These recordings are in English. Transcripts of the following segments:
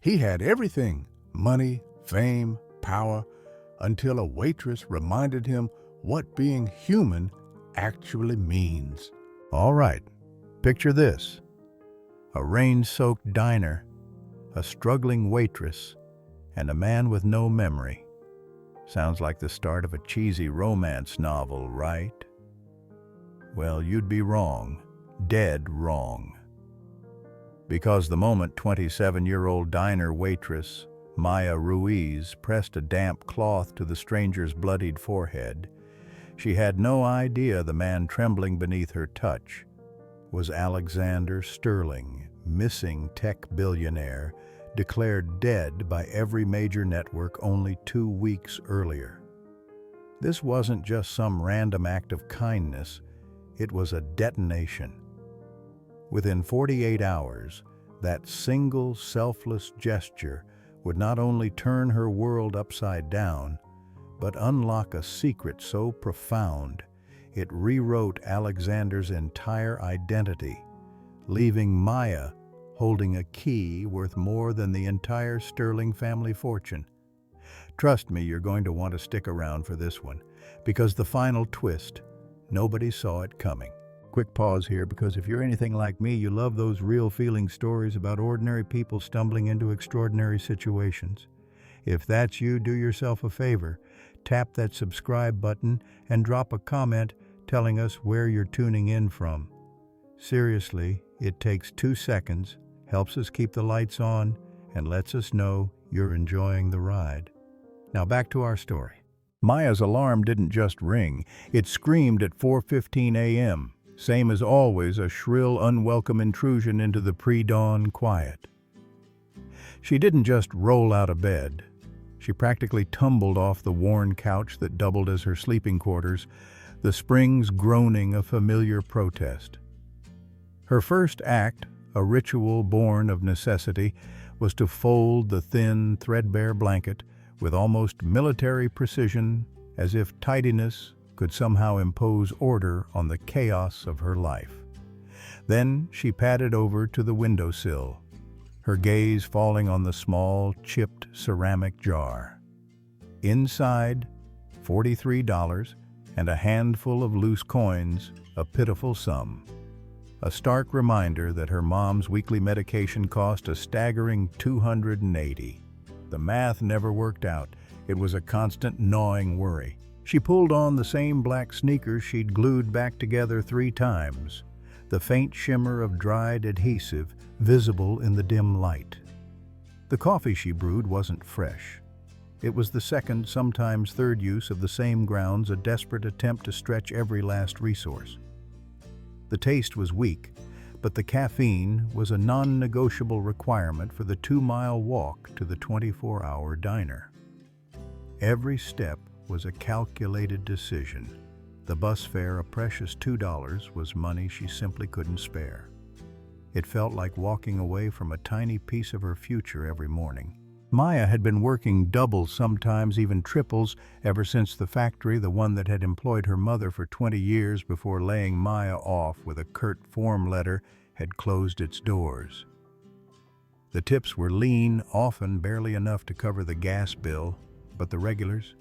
He had everything: money, fame, power, until a waitress reminded him what being human actually means. All right, picture this: a rain-soaked diner, a struggling waitress, and a man with no memory. Sounds like the start of a cheesy romance novel, right? Well, you'd be wrong. Dead wrong. Because the moment 27-year-old diner waitress Maya Ruiz pressed a damp cloth to the stranger's bloodied forehead, she had no idea the man trembling beneath her touch was Alexander Sterling, missing tech billionaire, declared dead by every major network only 2 weeks earlier. This wasn't just some random act of kindness, it was a detonation. Within 48 hours, that single selfless gesture would not only turn her world upside down, but unlock a secret so profound it rewrote Alexander's entire identity, leaving Maya holding a key worth more than the entire Sterling family fortune. Trust me, you're going to want to stick around for this one, because the final twist, nobody saw it coming. Quick pause here, because if you're anything like me, you love those real feeling stories about ordinary people stumbling into extraordinary situations. If that's you, do yourself a favor. Tap that subscribe button and drop a comment telling us where you're tuning in from. Seriously, it takes 2 seconds, helps us keep the lights on, and lets us know you're enjoying the ride. Now back to our story. Maya's alarm didn't just ring, it screamed at 4:15 a.m., same as always, a shrill, unwelcome intrusion into the pre-dawn quiet. She didn't just roll out of bed. She practically tumbled off the worn couch that doubled as her sleeping quarters, the springs groaning a familiar protest. Her first act, a ritual born of necessity, was to fold the thin, threadbare blanket with almost military precision, as if tidiness could somehow impose order on the chaos of her life. Then she padded over to the windowsill, her gaze falling on the small, chipped ceramic jar. Inside, $43 and a handful of loose coins, a pitiful sum. A stark reminder that her mom's weekly medication cost a staggering $280. The math never worked out. It was a constant gnawing worry. She pulled on the same black sneakers she'd glued back together 3 times, the faint shimmer of dried adhesive visible in the dim light. The coffee she brewed wasn't fresh. It was the second, sometimes third use of the same grounds, a desperate attempt to stretch every last resource. The taste was weak, but the caffeine was a non-negotiable requirement for the 2-mile walk to the 24-hour diner. Every step was a calculated decision. The bus fare, a precious $2, was money she simply couldn't spare. It felt like walking away from a tiny piece of her future every morning. Maya had been working doubles, sometimes even triples, ever since the factory, the one that had employed her mother for 20 years before laying Maya off with a curt form letter, had closed its doors. The tips were lean, often barely enough to cover the gas bill, but the regulars?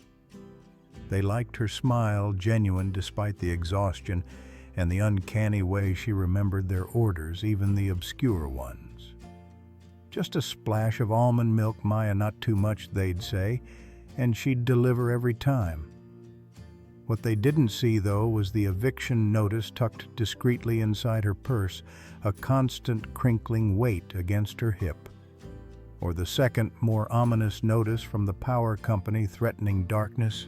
They liked her smile, genuine despite the exhaustion and the uncanny way she remembered their orders, even the obscure ones. Just a splash of almond milk, Maya, not too much, they'd say, and she'd deliver every time. What they didn't see, though, was the eviction notice tucked discreetly inside her purse, a constant crinkling weight against her hip. Or the second, more ominous notice from the power company threatening darkness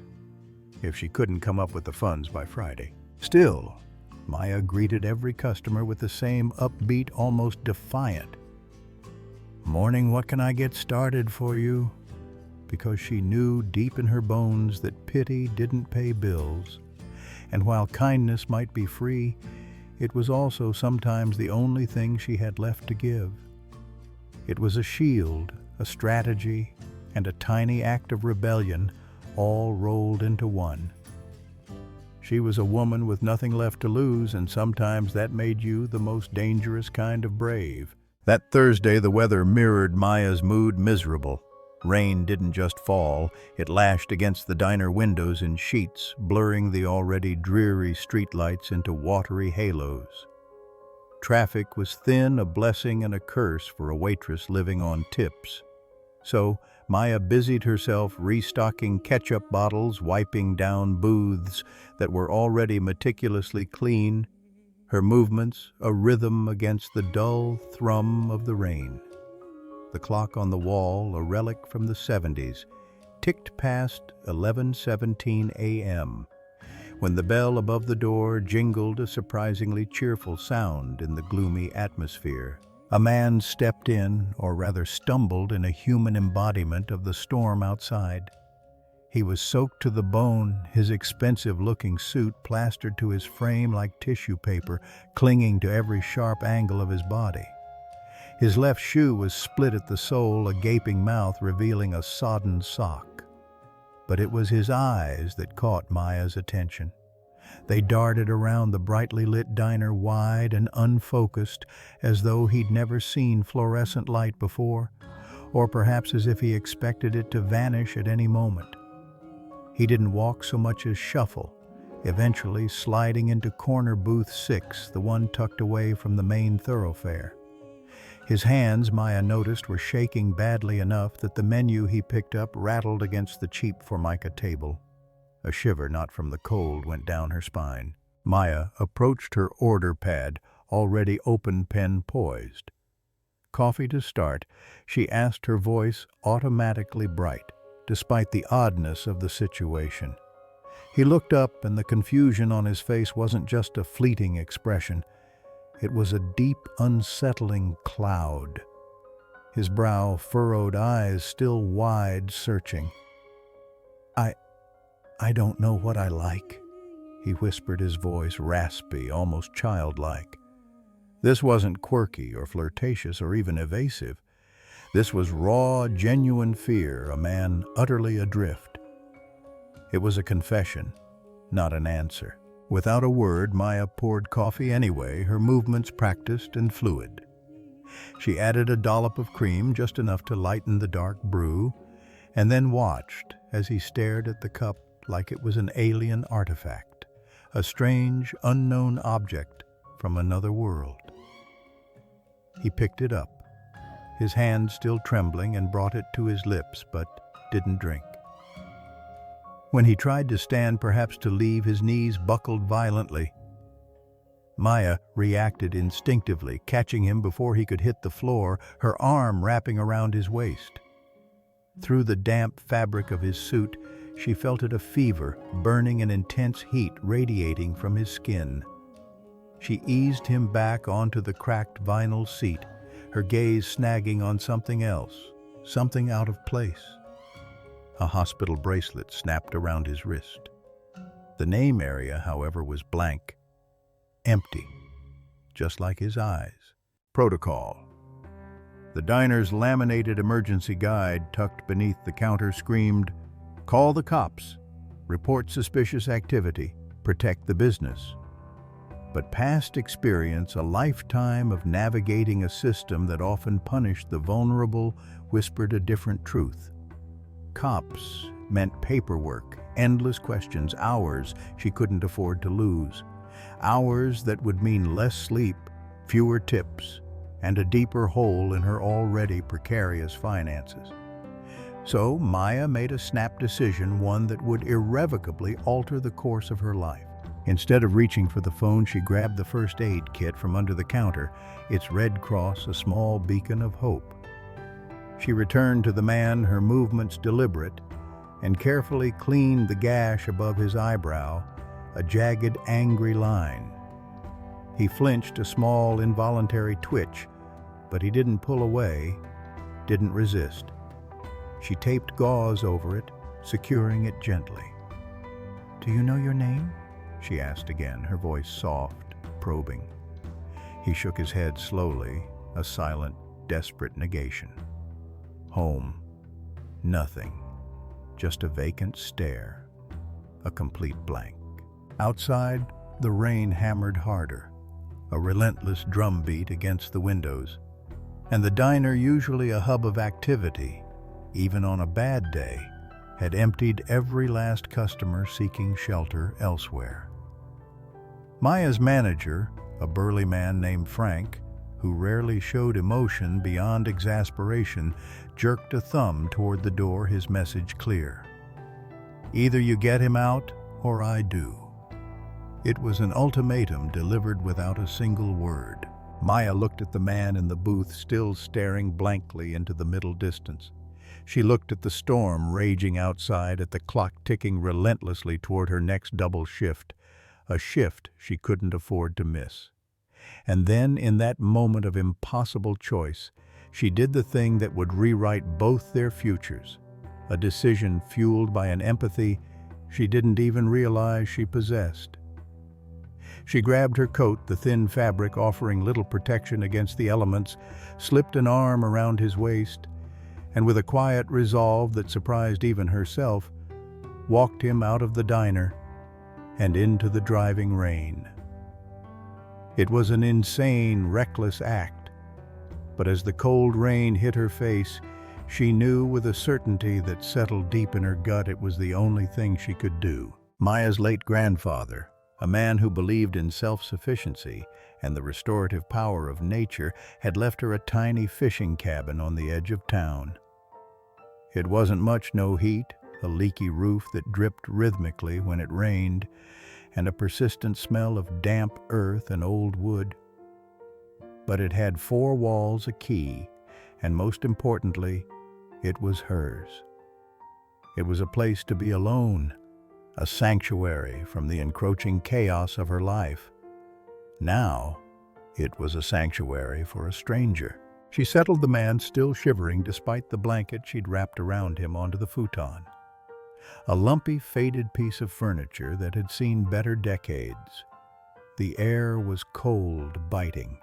if she couldn't come up with the funds by Friday. Still, Maya greeted every customer with the same upbeat, almost defiant, "Morning, what can I get started for you?" Because she knew deep in her bones that pity didn't pay bills, and while kindness might be free, it was also sometimes the only thing she had left to give. It was a shield, a strategy, and a tiny act of rebellion, all rolled into one. She was a woman with nothing left to lose, and sometimes that made you the most dangerous kind of brave. That Thursday, the weather mirrored Maya's mood miserable. Rain didn't just fall, it lashed against the diner windows in sheets, blurring the already dreary streetlights into watery halos. Traffic was thin, a blessing and a curse for a waitress living on tips. So Maya busied herself restocking ketchup bottles, wiping down booths that were already meticulously clean, her movements a rhythm against the dull thrum of the rain. The clock on the wall, a relic from the 70s, ticked past 11:17 a.m. when the bell above the door jingled a surprisingly cheerful sound in the gloomy atmosphere. A man stepped in, or rather stumbled in a human embodiment of the storm outside. He was soaked to the bone, his expensive-looking suit plastered to his frame like tissue paper, clinging to every sharp angle of his body. His left shoe was split at the sole, a gaping mouth revealing a sodden sock. But it was his eyes that caught Maya's attention. They darted around the brightly lit diner, wide and unfocused, as though he'd never seen fluorescent light before, or perhaps as if he expected it to vanish at any moment. He didn't walk so much as shuffle, eventually sliding into corner booth 6, the one tucked away from the main thoroughfare. His hands, Maya noticed, were shaking badly enough that the menu he picked up rattled against the cheap Formica table. A shiver not from the cold went down her spine. Maya approached her order pad, already open, pen poised. Coffee to start, she asked, her voice automatically bright, despite the oddness of the situation. He looked up, and the confusion on his face wasn't just a fleeting expression. It was a deep, unsettling cloud. His brow furrowed, eyes still wide, searching. I don't know what I like," he whispered, his voice raspy, almost childlike. This wasn't quirky or flirtatious or even evasive. This was raw, genuine fear, a man utterly adrift. It was a confession, not an answer. Without a word, Maya poured coffee anyway, her movements practiced and fluid. She added a dollop of cream, just enough to lighten the dark brew, and then watched as he stared at the cup like it was an alien artifact, a strange, unknown object from another world. He picked it up, his hand still trembling, and brought it to his lips, but didn't drink. When he tried to stand, perhaps to leave, his knees buckled violently. Maya reacted instinctively, catching him before he could hit the floor, her arm wrapping around his waist. Through the damp fabric of his suit, she felt it a fever, burning an intense heat radiating from his skin. She eased him back onto the cracked vinyl seat, her gaze snagging on something else, something out of place. A hospital bracelet snapped around his wrist. The name area, however, was blank, empty, just like his eyes. Protocol. The diner's laminated emergency guide tucked beneath the counter screamed, "Call the cops, report suspicious activity, protect the business." But past experience, a lifetime of navigating a system that often punished the vulnerable, whispered a different truth. Cops meant paperwork, endless questions, hours she couldn't afford to lose. Hours that would mean less sleep, fewer tips, and a deeper hole in her already precarious finances. So Maya made a snap decision, one that would irrevocably alter the course of her life. Instead of reaching for the phone, she grabbed the first aid kit from under the counter, its red cross a small beacon of hope. She returned to the man, her movements deliberate, and carefully cleaned the gash above his eyebrow, a jagged, angry line. He flinched, a small, involuntary twitch, but he didn't pull away, didn't resist. She taped gauze over it, securing it gently. "Do you know your name?" she asked again, her voice soft, probing. He shook his head slowly, a silent, desperate negation. Home. Nothing. Just a vacant stare. A complete blank. Outside, the rain hammered harder, a relentless drumbeat against the windows. And the diner, usually a hub of activity, even on a bad day, had emptied every last customer seeking shelter elsewhere. Maya's manager, a burly man named Frank, who rarely showed emotion beyond exasperation, jerked a thumb toward the door, his message clear. Either you get him out, or I do. It was an ultimatum delivered without a single word. Maya looked at the man in the booth, still staring blankly into the middle distance. She looked at the storm raging outside, at the clock ticking relentlessly toward her next double shift, a shift she couldn't afford to miss. And then, in that moment of impossible choice, she did the thing that would rewrite both their futures, a decision fueled by an empathy she didn't even realize she possessed. She grabbed her coat, the thin fabric offering little protection against the elements, slipped an arm around his waist, and with a quiet resolve that surprised even herself, walked him out of the diner and into the driving rain. It was an insane, reckless act, but as the cold rain hit her face, she knew with a certainty that settled deep in her gut it was the only thing she could do. Maya's late grandfather, a man who believed in self-sufficiency and the restorative power of nature, had left her a tiny fishing cabin on the edge of town. It wasn't much, no heat, a leaky roof that dripped rhythmically when it rained, and a persistent smell of damp earth and old wood. But it had 4 walls, a key, and most importantly, it was hers. It was a place to be alone, a sanctuary from the encroaching chaos of her life. Now, it was a sanctuary for a stranger. She settled the man, still shivering despite the blanket she'd wrapped around him, onto the futon. A lumpy, faded piece of furniture that had seen better decades. The air was cold, biting.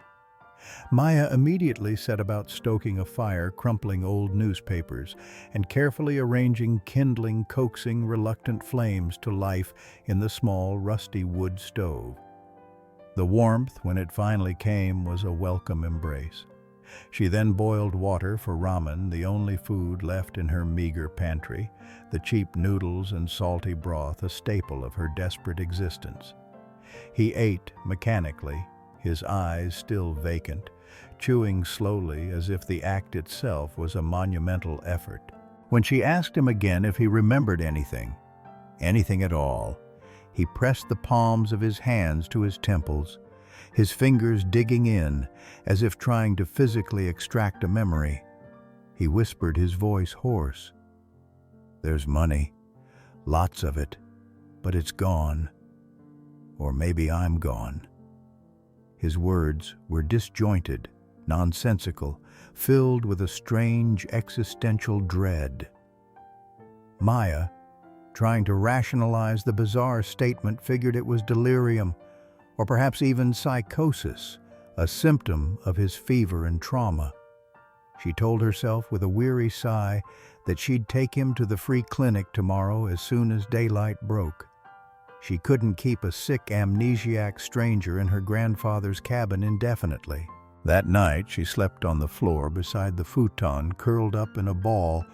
Maya immediately set about stoking a fire, crumpling old newspapers, and carefully arranging kindling, coaxing, reluctant flames to life in the small, rusty wood stove. The warmth, when it finally came, was a welcome embrace. She then boiled water for ramen, the only food left in her meager pantry, the cheap noodles and salty broth, a staple of her desperate existence. He ate mechanically, his eyes still vacant, chewing slowly as if the act itself was a monumental effort. When she asked him again if he remembered anything at all, he pressed the palms of his hands to his temples, his fingers digging in as if trying to physically extract a memory. He whispered, his voice hoarse. "There's money, lots of it, but it's gone. Or maybe I'm gone." His words were disjointed, nonsensical, filled with a strange existential dread. Maya, trying to rationalize the bizarre statement, figured it was delirium, or perhaps even psychosis, a symptom of his fever and trauma. She told herself with a weary sigh that she'd take him to the free clinic tomorrow as soon as daylight broke. She couldn't keep a sick, amnesiac stranger in her grandfather's cabin indefinitely. That night, she slept on the floor beside the futon, curled up in a ball,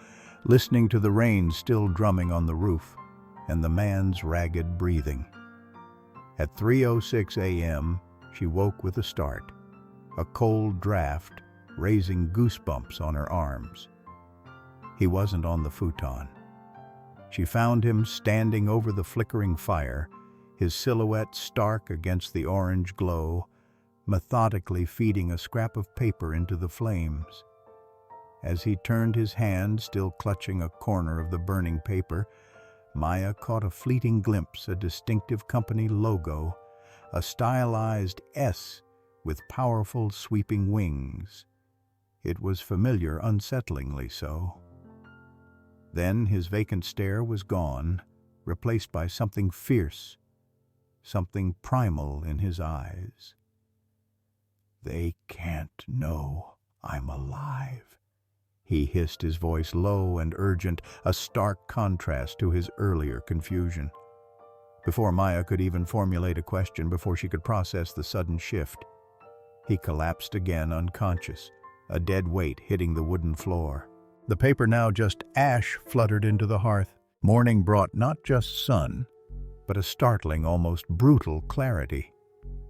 listening to the rain still drumming on the roof and the man's ragged breathing. At 3:06 a.m., she woke with a start, a cold draft raising goosebumps on her arms. He wasn't on the futon. She found him standing over the flickering fire, his silhouette stark against the orange glow, methodically feeding a scrap of paper into the flames. As he turned his hand, still clutching a corner of the burning paper, Maya caught a fleeting glimpse, a distinctive company logo, a stylized S with powerful sweeping wings. It was familiar, unsettlingly so. Then his vacant stare was gone, replaced by something fierce, something primal in his eyes. "They can't know I'm alive," he hissed, his voice low and urgent, a stark contrast to his earlier confusion. Before Maya could even formulate a question, before she could process the sudden shift, he collapsed again, unconscious, a dead weight hitting the wooden floor. The paper now just ash fluttered into the hearth. Morning brought not just sun, but a startling, almost brutal clarity.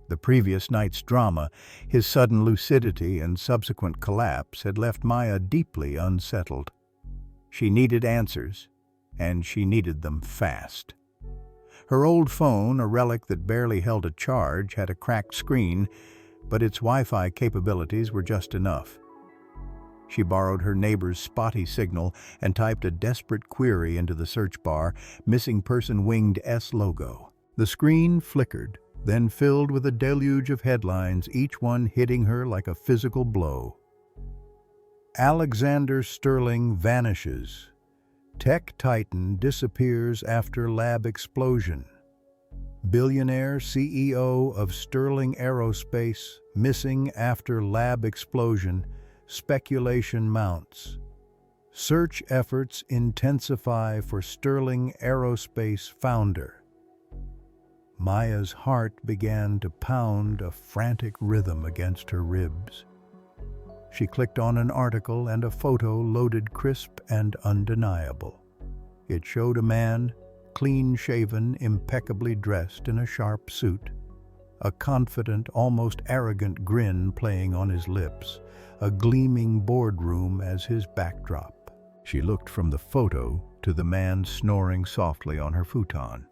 The previous night's drama, his sudden lucidity and subsequent collapse, had left Maya deeply unsettled. She needed answers, and she needed them fast. Her old phone, a relic that barely held a charge, had a cracked screen, but its Wi-Fi capabilities were just enough. She borrowed her neighbor's spotty signal and typed a desperate query into the search bar, missing person winged S logo. The screen flickered, then filled with a deluge of headlines, each one hitting her like a physical blow. Alexander Sterling vanishes. Tech titan disappears after lab explosion. Billionaire CEO of Sterling Aerospace missing after lab explosion. Speculation mounts. Search efforts intensify for Sterling Aerospace founder. Maya's heart began to pound a frantic rhythm against her ribs. She clicked on an article and a photo loaded crisp and undeniable. It showed a man, clean-shaven, impeccably dressed in a sharp suit, a confident, almost arrogant grin playing on his lips, a gleaming boardroom as his backdrop. She looked from the photo to the man snoring softly on her futon.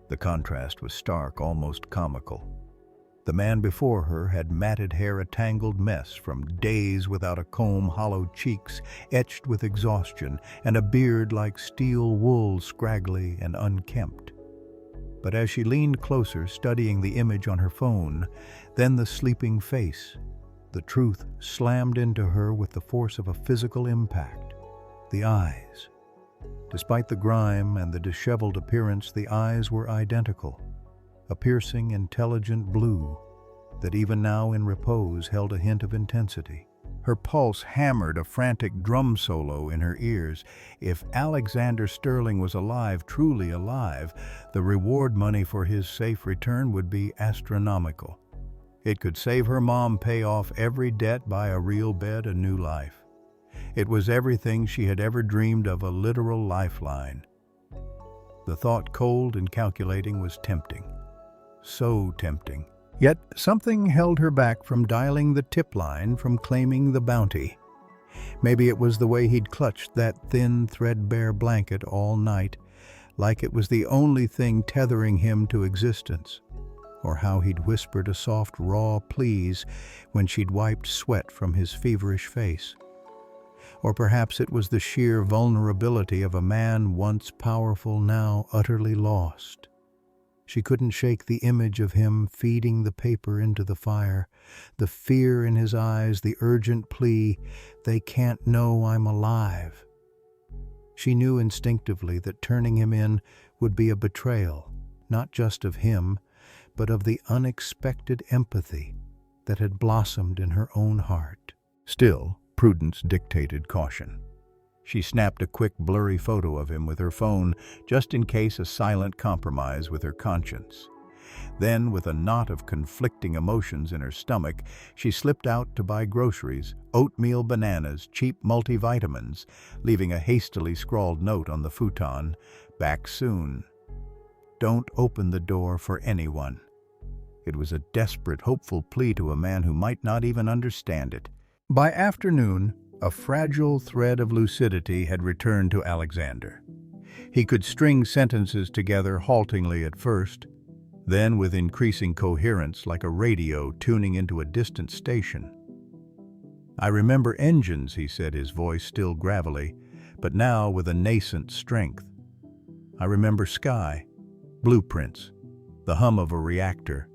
The contrast was stark, almost comical. The man before her had matted hair, a tangled mess from days without a comb, hollowed cheeks etched with exhaustion, and a beard like steel wool, scraggly and unkempt. But as she leaned closer, studying the image on her phone, then the sleeping face, the truth slammed into her with the force of a physical impact. The eyes. Despite the grime and the disheveled appearance, the eyes were identical. A piercing, intelligent blue that even now in repose held a hint of intensity. Her pulse hammered a frantic drum solo in her ears. If Alexander Sterling was alive, truly alive, the reward money for his safe return would be astronomical. It could save her mom pay off every debt, buy a real bed, a new life. It was everything she had ever dreamed of, a literal lifeline. The thought, cold and calculating, was tempting. So tempting. Yet something held her back from dialing the tip line, from claiming the bounty. Maybe it was the way he'd clutched that thin, threadbare blanket all night, like it was the only thing tethering him to existence. Or how he'd whispered a soft, raw please when she'd wiped sweat from his feverish face. Or perhaps it was the sheer vulnerability of a man once powerful, now utterly lost. She couldn't shake the image of him feeding the paper into the fire, the fear in his eyes, the urgent plea, "They can't know I'm alive." She knew instinctively that turning him in would be a betrayal, not just of him, but of the unexpected empathy that had blossomed in her own heart. Still, prudence dictated caution. She snapped a quick, blurry photo of him with her phone, just in case, a silent compromise with her conscience. Then, with a knot of conflicting emotions in her stomach, she slipped out to buy groceries, oatmeal, bananas, cheap multivitamins, leaving a hastily scrawled note on the futon, "Back soon. Don't open the door for anyone." It was a desperate, hopeful plea to a man who might not even understand it. By afternoon, a fragile thread of lucidity had returned to Alexander. He could string sentences together haltingly at first, then with increasing coherence, like a radio tuning into a distant station. "I remember engines," he said, his voice still gravelly, but now with a nascent strength. "I remember sky, blueprints, the hum of a reactor,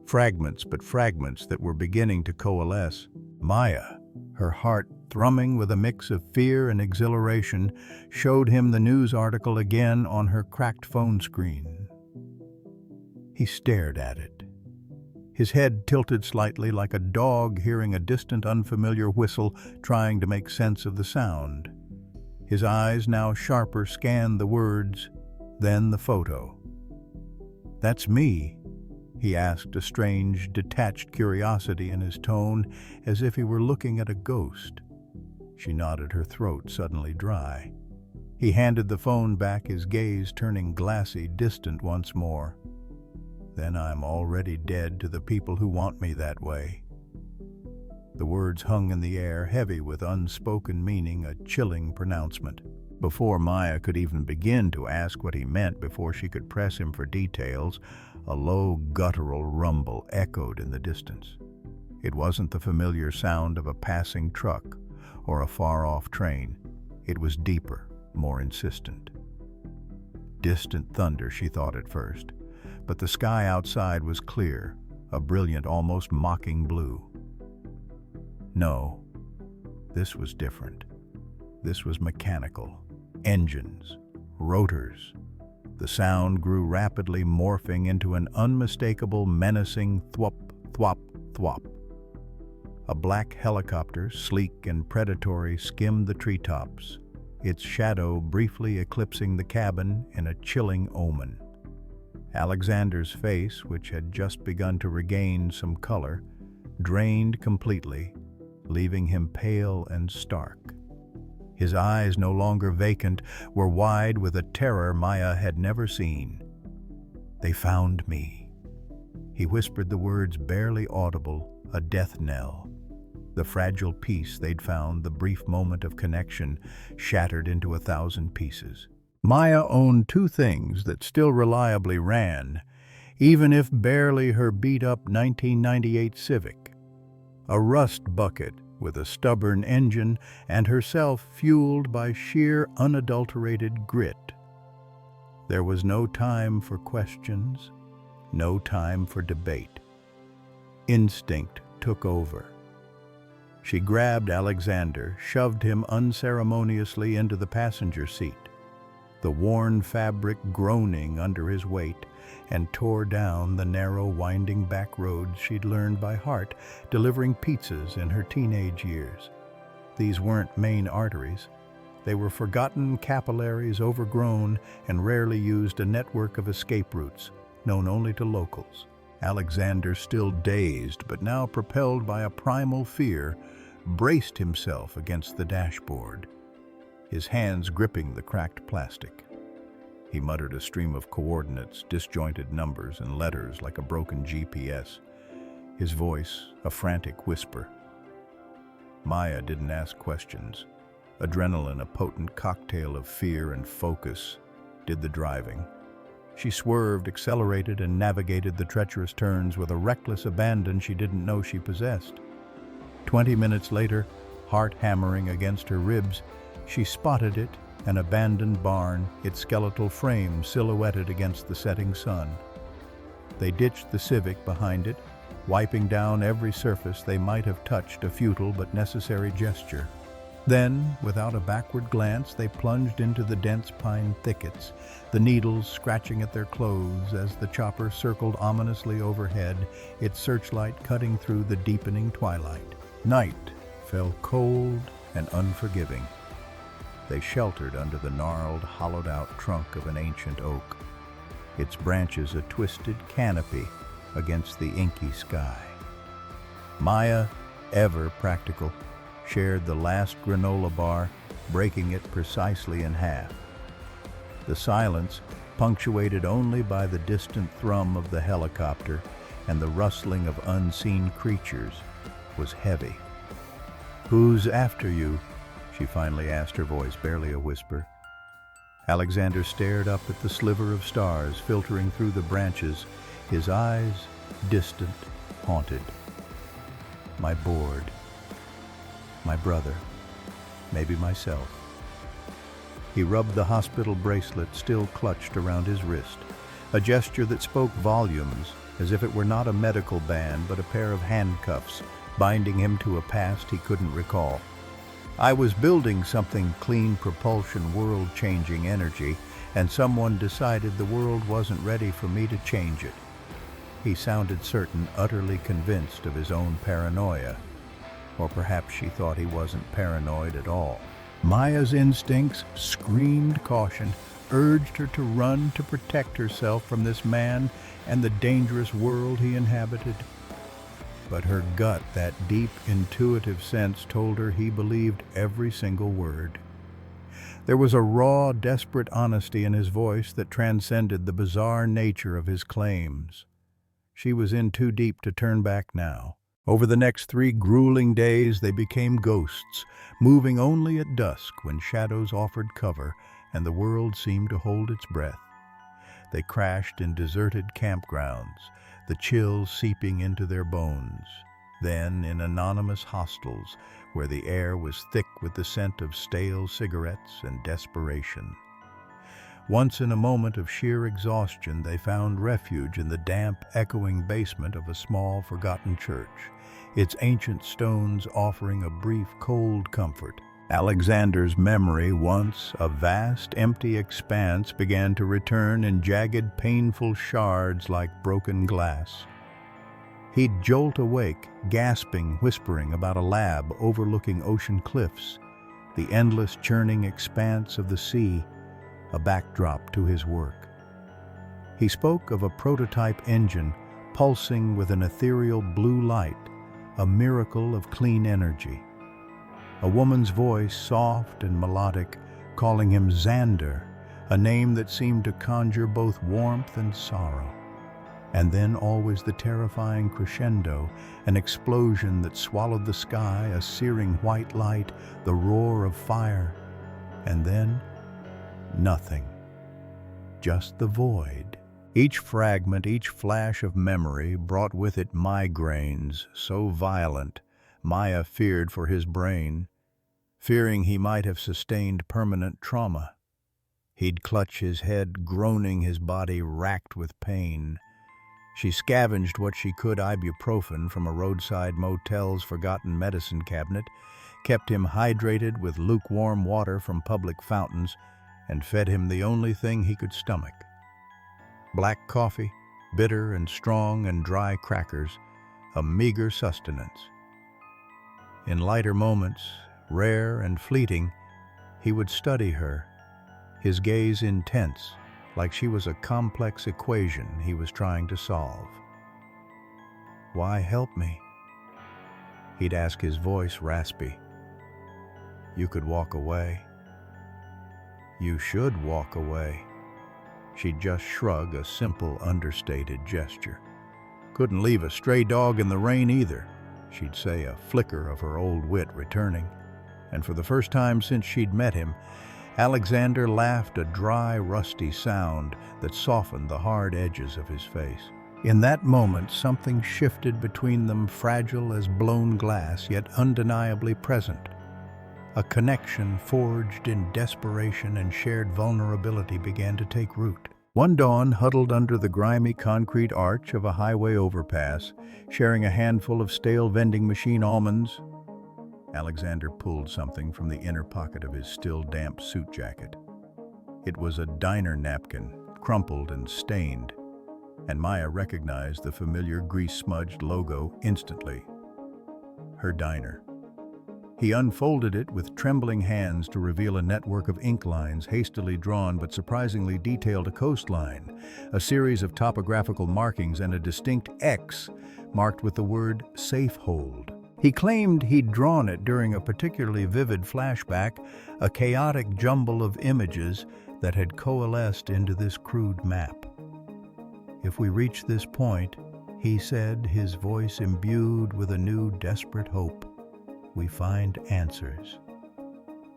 fragments, but fragments that were beginning to coalesce." Maya, her heart thrumming with a mix of fear and exhilaration, showed him the news article again on her cracked phone screen. He stared at it, his head tilted slightly like a dog hearing a distant, unfamiliar whistle, trying to make sense of the sound. His eyes, now sharper, scanned the words, then the photo. "That's me. He asked, a strange, detached curiosity in his tone, as if he were looking at a ghost. She nodded, her throat suddenly dry. He handed the phone back, his gaze turning glassy, distant once more. "Then I'm already dead to the people who want me that way." The words hung in the air, heavy with unspoken meaning, a chilling pronouncement. Before Maya could even begin to ask what he meant, before she could press him for details, a low, guttural rumble echoed in the distance. It wasn't the familiar sound of a passing truck or a far-off train. It was deeper, more insistent. Distant thunder, she thought at first, but the sky outside was clear, a brilliant, almost mocking blue. No, this was different. This was mechanical. Engines, rotors. The sound grew rapidly, morphing into an unmistakable, menacing thwop, thwop, thwop. A black helicopter, sleek and predatory, skimmed the treetops, its shadow briefly eclipsing the cabin in a chilling omen. Alexander's face, which had just begun to regain some color, drained completely, leaving him pale and stark. His eyes, no longer vacant, were wide with a terror Maya had never seen. "They found me." He whispered the words, barely audible, a death knell. The fragile peace they'd found, the brief moment of connection, shattered into 1,000 pieces. Maya owned two things that still reliably ran, even if barely, her beat-up 1998 Civic. A rust bucket with a stubborn engine, and herself fueled by sheer, unadulterated grit. There was no time for questions, no time for debate. Instinct took over. She grabbed Alexander, shoved him unceremoniously into the passenger seat, the worn fabric groaning under his weight, and tore down the narrow, winding back roads she'd learned by heart, delivering pizzas in her teenage years. These weren't main arteries. They were forgotten capillaries, overgrown and rarely used, a network of escape routes, known only to locals. Alexander, still dazed, but now propelled by a primal fear, braced himself against the dashboard, his hands gripping the cracked plastic. He muttered a stream of coordinates, disjointed numbers and letters like a broken GPS, his voice a frantic whisper. Maya didn't ask questions. Adrenaline, a potent cocktail of fear and focus, did the driving. She swerved, accelerated, and navigated the treacherous turns with a reckless abandon she didn't know she possessed. 20 minutes later, heart hammering against her ribs, she spotted it, an abandoned barn, its skeletal frame silhouetted against the setting sun. They ditched the Civic behind it, wiping down every surface they might have touched, a futile but necessary gesture. Then, without a backward glance, they plunged into the dense pine thickets, the needles scratching at their clothes as the chopper circled ominously overhead, its searchlight cutting through the deepening twilight. Night fell cold and unforgiving. They sheltered under the gnarled, hollowed-out trunk of an ancient oak, its branches a twisted canopy against the inky sky. Maya, ever practical, shared the last granola bar, breaking it precisely in half. The silence, punctuated only by the distant thrum of the helicopter and the rustling of unseen creatures, was heavy. "Who's after you?" she finally asked, her voice barely a whisper. Alexander stared up at the sliver of stars filtering through the branches, his eyes distant, haunted. "My board. My brother. Maybe myself." He rubbed the hospital bracelet still clutched around his wrist, a gesture that spoke volumes, as if it were not a medical band but a pair of handcuffs, binding him to a past he couldn't recall. "I was building something clean propulsion, world-changing energy, and someone decided the world wasn't ready for me to change it." He sounded certain, utterly convinced of his own paranoia. Or perhaps she thought he wasn't paranoid at all. Maya's instincts screamed caution, urged her to run to protect herself from this man and the dangerous world he inhabited. But her gut, that deep, intuitive sense, told her he believed every single word. There was a raw, desperate honesty in his voice that transcended the bizarre nature of his claims. She was in too deep to turn back now. Over the next 3 grueling days, they became ghosts, moving only at dusk when shadows offered cover and the world seemed to hold its breath. They crashed in deserted campgrounds, the chill seeping into their bones. Then in anonymous hostels, where the air was thick with the scent of stale cigarettes and desperation. Once in a moment of sheer exhaustion, they found refuge in the damp, echoing basement of a small, forgotten church, its ancient stones offering a brief, cold comfort. Alexander's memory, once a vast, empty expanse, began to return in jagged, painful shards like broken glass. He'd jolt awake, gasping, whispering about a lab overlooking ocean cliffs, the endless churning expanse of the sea, a backdrop to his work. He spoke of a prototype engine pulsing with an ethereal blue light, a miracle of clean energy. A woman's voice, soft and melodic, calling him Xander, a name that seemed to conjure both warmth and sorrow. And then always the terrifying crescendo, an explosion that swallowed the sky, a searing white light, the roar of fire. And then nothing. Just the void. Each fragment, each flash of memory brought with it migraines so violent, Maya feared for his brain, fearing he might have sustained permanent trauma. He'd clutch his head, groaning, his body racked with pain. She scavenged what she could, ibuprofen from a roadside motel's forgotten medicine cabinet, kept him hydrated with lukewarm water from public fountains, and fed him the only thing he could stomach. Black coffee, bitter and strong, and dry crackers, a meager sustenance. In lighter moments, rare and fleeting, he would study her, his gaze intense, like she was a complex equation he was trying to solve. "Why help me?" He'd ask, his voice raspy. "You could walk away." "You should walk away." She'd just shrug, a simple, understated gesture. "Couldn't leave a stray dog in the rain either," she'd say, a flicker of her old wit returning. And for the first time since she'd met him, Alexander laughed, a dry, rusty sound that softened the hard edges of his face. In that moment, something shifted between them, fragile as blown glass, yet undeniably present. A connection forged in desperation and shared vulnerability began to take root. One dawn, huddled under the grimy concrete arch of a highway overpass, sharing a handful of stale vending machine almonds, Alexander pulled something from the inner pocket of his still damp suit jacket. It was a diner napkin, crumpled and stained, and Maya recognized the familiar grease-smudged logo instantly. Her diner. He unfolded it with trembling hands to reveal a network of ink lines, hastily drawn but surprisingly detailed, a coastline, a series of topographical markings, and a distinct X marked with the word Safehold. He claimed he'd drawn it during a particularly vivid flashback, a chaotic jumble of images that had coalesced into this crude map. "If we reach this point," he said, his voice imbued with a new, desperate hope, "we find answers.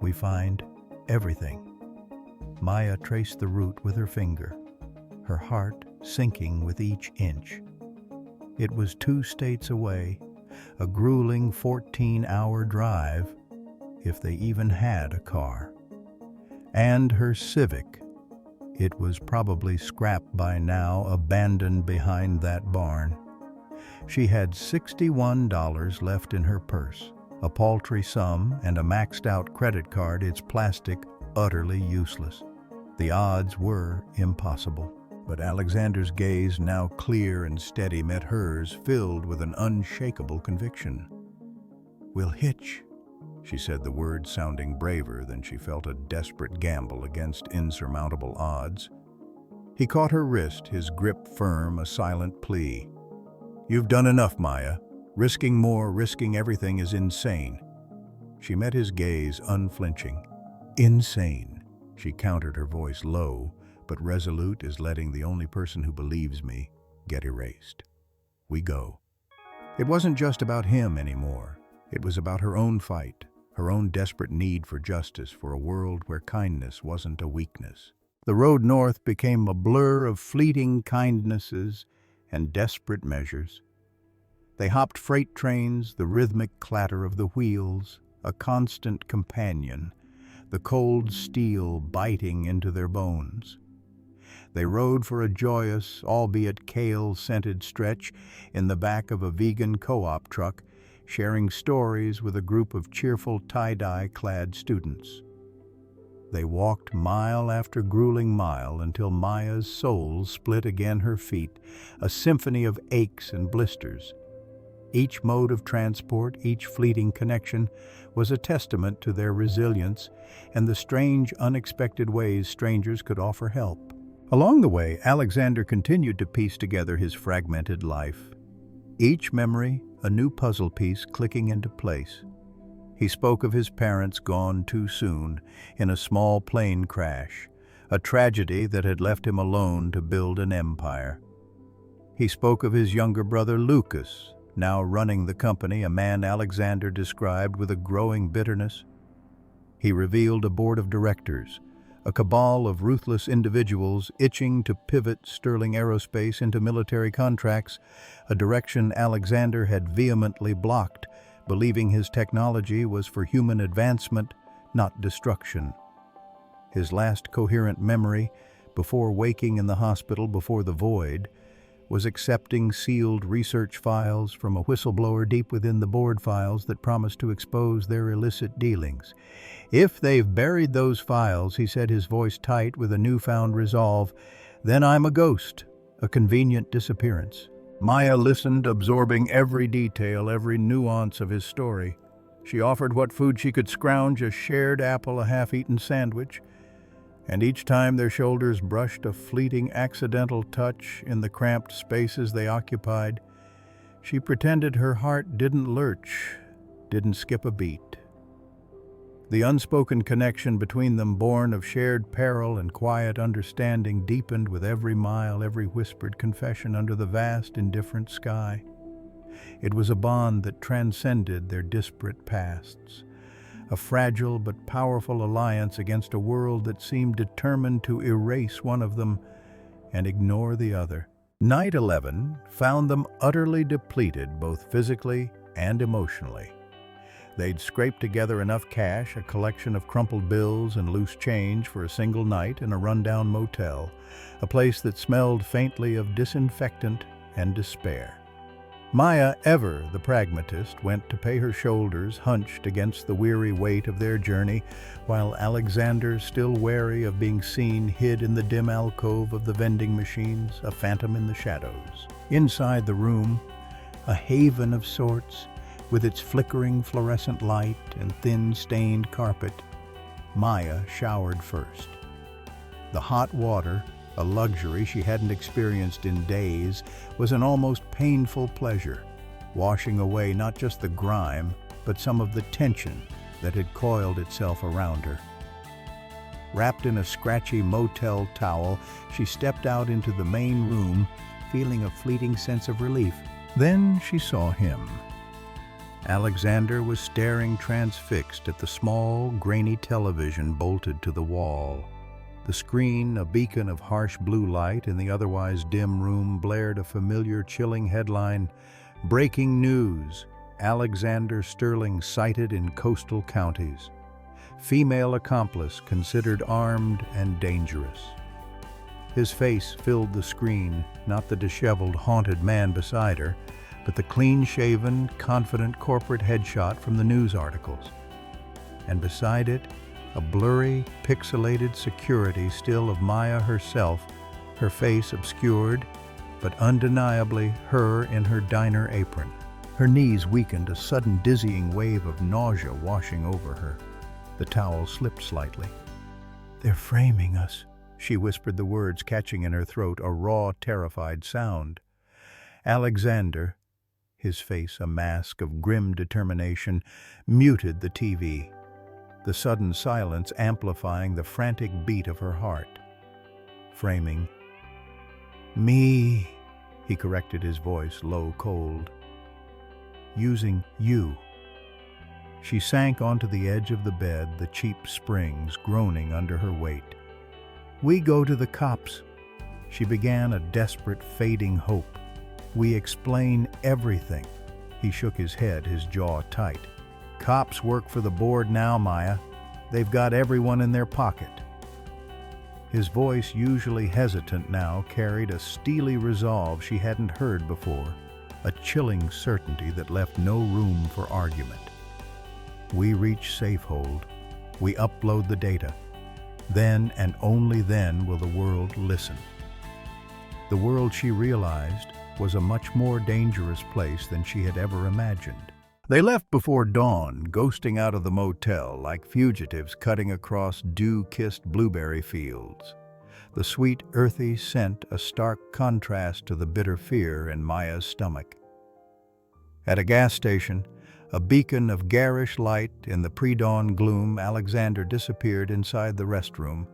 We find everything." Maya traced the route with her finger, her heart sinking with each inch. It was 2 states away, a grueling 14-hour drive, if they even had a car. And her Civic. It was probably scrapped by now, abandoned behind that barn. She had $61 left in her purse, a paltry sum, and a maxed-out credit card, its plastic utterly useless. The odds were impossible. But Alexander's gaze, now clear and steady, met hers, filled with an unshakable conviction. "We'll hitch," she said, the words sounding braver than she felt a desperate gamble against insurmountable odds. He caught her wrist, his grip firm, a silent plea. "You've done enough, Maya. Risking more, risking everything is insane." She met his gaze, unflinching. "Insane," she countered, her voice low, but resolute as letting the only person who believes me get erased. We go. It wasn't just about him anymore. It was about her own fight, her own desperate need for justice, for a world where kindness wasn't a weakness. The road north became a blur of fleeting kindnesses and desperate measures. They hopped freight trains, the rhythmic clatter of the wheels, a constant companion, the cold steel biting into their bones. They rode for a joyous, albeit kale-scented stretch in the back of a vegan co-op truck, sharing stories with a group of cheerful tie-dye-clad students. They walked mile after grueling mile until Maya's soul split again her feet, a symphony of aches and blisters. Each mode of transport, each fleeting connection, was a testament to their resilience and the strange, unexpected ways strangers could offer help. Along the way, Alexander continued to piece together his fragmented life. Each memory, a new puzzle piece clicking into place. He spoke of his parents gone too soon in a small plane crash, a tragedy that had left him alone to build an empire. He spoke of his younger brother Lucas, now running the company, a man Alexander described with a growing bitterness. He revealed a board of directors, a cabal of ruthless individuals itching to pivot Sterling Aerospace into military contracts, a direction Alexander had vehemently blocked, believing his technology was for human advancement, not destruction. His last coherent memory, before waking in the hospital before the void, was accepting sealed research files from a whistleblower deep within the board files that promised to expose their illicit dealings. "If they've buried those files," he said, his voice tight with a newfound resolve, "then I'm a ghost, a convenient disappearance." Maya listened, absorbing every detail, every nuance of his story. She offered what food she could scrounge, a shared apple, a half-eaten sandwich, and each time their shoulders brushed a fleeting accidental touch in the cramped spaces they occupied, she pretended her heart didn't lurch, didn't skip a beat. The unspoken connection between them, born of shared peril and quiet understanding, deepened with every mile, every whispered confession under the vast, indifferent sky. It was a bond that transcended their disparate pasts, a fragile but powerful alliance against a world that seemed determined to erase one of them and ignore the other. Night 11 found them utterly depleted, both physically and emotionally. They'd scraped together enough cash, a collection of crumpled bills and loose change, for a single night in a rundown motel, a place that smelled faintly of disinfectant and despair. Maya, ever the pragmatist, went to pay her shoulders hunched against the weary weight of their journey, while Alexander, still wary of being seen, hid in the dim alcove of the vending machines, a phantom in the shadows. Inside the room, a haven of sorts, with its flickering fluorescent light and thin stained carpet, Maya showered first. The hot water, a luxury she hadn't experienced in days, was an almost painful pleasure, washing away not just the grime, but some of the tension that had coiled itself around her. Wrapped in a scratchy motel towel, she stepped out into the main room, feeling a fleeting sense of relief. Then she saw him. Alexander was staring transfixed at the small, grainy television bolted to the wall. The screen, a beacon of harsh blue light in the otherwise dim room, blared a familiar, chilling headline: "Breaking news! Alexander Sterling sighted in coastal counties. Female accomplice considered armed and dangerous." His face filled the screen, not the disheveled, haunted man beside her, but the clean-shaven, confident corporate headshot from the news articles. And beside it, a blurry, pixelated security still of Maya herself, her face obscured, but undeniably her in her diner apron. Her knees weakened, a sudden dizzying wave of nausea washing over her. The towel slipped slightly. "They're framing us," she whispered the words catching in her throat, a raw, terrified sound. Alexander, his face a mask of grim determination, muted the TV, the sudden silence amplifying the frantic beat of her heart. "Framing me," he corrected his voice, low, cold. "Using you." She sank onto the edge of the bed, the cheap springs groaning under her weight. "We go to the cops." She began, a desperate, fading hope. "We explain everything." He shook his head, his jaw tight. "Cops work for the board now, Maya. They've got everyone in their pocket." His voice, usually hesitant now, carried a steely resolve she hadn't heard before, a chilling certainty that left no room for argument. "We reach Safehold. We upload the data. Then and only then will the world listen." The world, she realized, was a much more dangerous place than she had ever imagined. They left before dawn, ghosting out of the motel like fugitives cutting across dew-kissed blueberry fields. The sweet, earthy scent a stark contrast to the bitter fear in Maya's stomach. At a gas station, a beacon of garish light in the pre-dawn gloom, Alexander disappeared inside the restroom,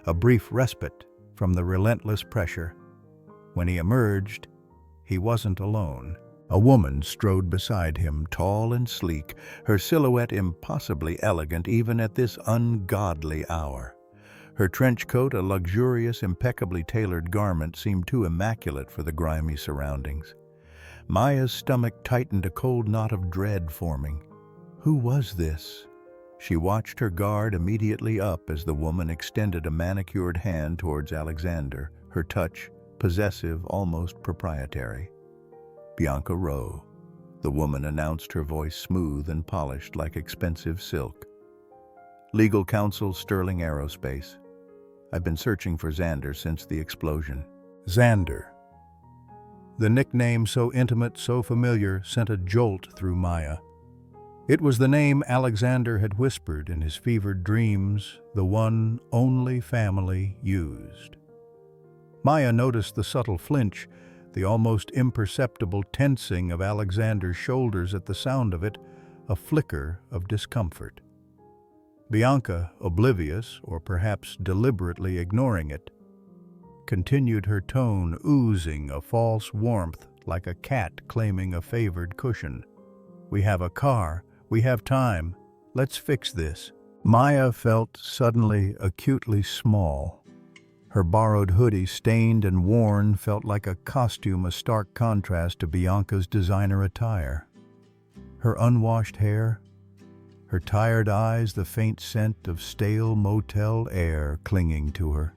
a brief respite from the relentless pressure. When he emerged, he wasn't alone. A woman strode beside him, tall and sleek, her silhouette impossibly elegant even at this ungodly hour. Her trench coat, a luxurious, impeccably tailored garment, seemed too immaculate for the grimy surroundings. Maya's stomach tightened, a cold knot of dread forming. Who was this? She watched her guard immediately up as the woman extended a manicured hand towards Alexander, her touch possessive, almost proprietary. "Bianca Rowe," the woman announced, her voice smooth and polished like expensive silk. "Legal counsel, Sterling Aerospace. I've been searching for Xander since the explosion." Xander. The nickname, so intimate, so familiar, sent a jolt through Maya. It was the name Alexander had whispered in his fevered dreams, the one only family used. Maya noticed the subtle flinch, the almost imperceptible tensing of Alexander's shoulders at the sound of it, a flicker of discomfort. Bianca, oblivious, or perhaps deliberately ignoring it, continued, her tone oozing a false warmth like a cat claiming a favored cushion. "We have a car. We have time. Let's fix this." Maya felt suddenly acutely small. Her borrowed hoodie, stained and worn, felt like a costume, a stark contrast to Bianca's designer attire. Her unwashed hair, her tired eyes, the faint scent of stale motel air clinging to her.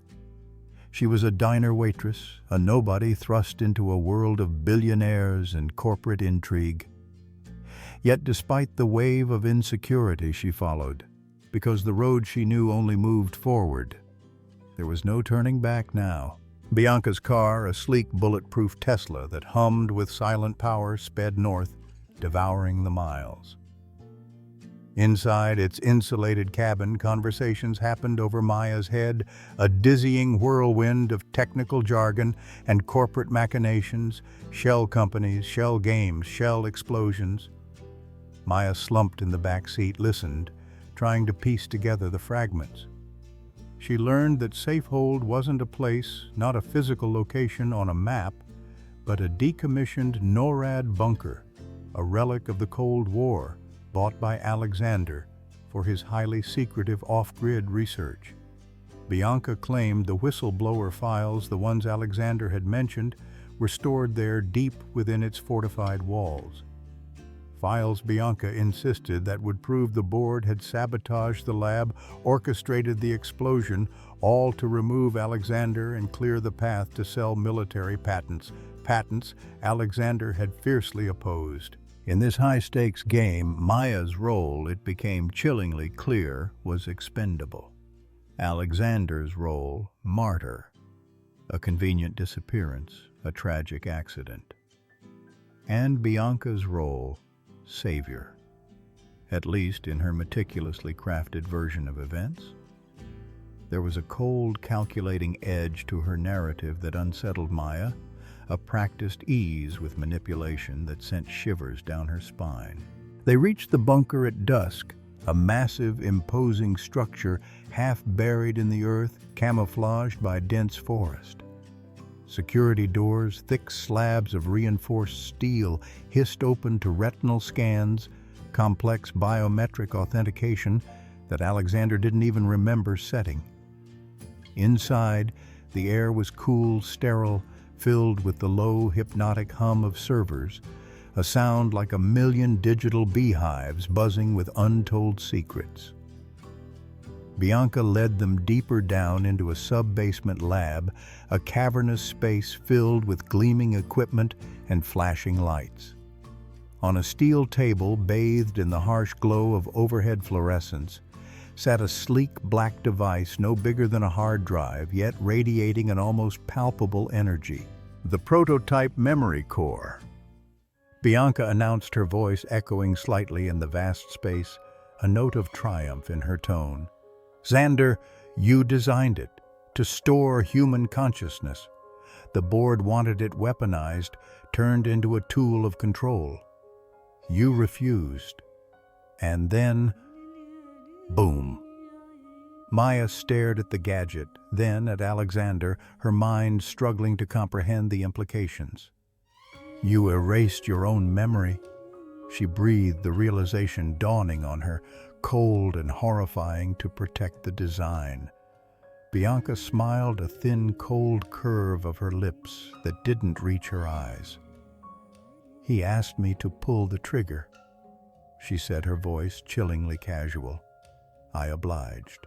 She was a diner waitress, a nobody thrust into a world of billionaires and corporate intrigue. Yet despite the wave of insecurity she followed, because the road she knew only moved forward, there was no turning back now. Bianca's car, a sleek bulletproof Tesla that hummed with silent power, sped north, devouring the miles. Inside its insulated cabin, conversations happened over Maya's head, a dizzying whirlwind of technical jargon and corporate machinations, shell companies, shell games, shell explosions. Maya slumped in the back seat, listened, trying to piece together the fragments. She learned that Safehold wasn't a place, not a physical location on a map, but a decommissioned NORAD bunker, a relic of the Cold War, bought by Alexander for his highly secretive off-grid research. Bianca claimed the whistleblower files, the ones Alexander had mentioned, were stored there deep within its fortified walls. Files Bianca insisted that would prove the board had sabotaged the lab, orchestrated the explosion, all to remove Alexander and clear the path to sell military patents. Patents Alexander had fiercely opposed. In this high-stakes game, Maya's role, it became chillingly clear, was expendable. Alexander's role, martyr. A convenient disappearance, a tragic accident. and Bianca's role, savior, at least in her meticulously crafted version of events. There was a cold, calculating edge to her narrative that unsettled Maya, a practiced ease with manipulation that sent shivers down her spine. They reached the bunker at dusk, a massive, imposing structure half buried in the earth, camouflaged by dense forest. Security doors, thick slabs of reinforced steel, hissed open to retinal scans, complex biometric authentication that Alexander didn't even remember setting. Inside, the air was cool, sterile, filled with the low, hypnotic hum of servers, a sound like a million digital beehives buzzing with untold secrets. Bianca led them deeper down into a sub-basement lab, a cavernous space filled with gleaming equipment and flashing lights. On a steel table, bathed in the harsh glow of overhead fluorescence, sat a sleek black device no bigger than a hard drive, yet radiating an almost palpable energy. The prototype memory core. Bianca announced, her voice echoing slightly in the vast space, a note of triumph in her tone. Xander, you designed it, to store human consciousness. The board wanted it weaponized, turned into a tool of control. You refused. And then, boom. Maya stared at the gadget, then at Alexander, her mind struggling to comprehend the implications. You erased your own memory. She breathed, the realization dawning on her, cold and horrifying, to protect the design. Bianca smiled, a thin, cold curve of her lips that didn't reach her eyes. He asked me to pull the trigger, she said, her voice chillingly casual. I obliged.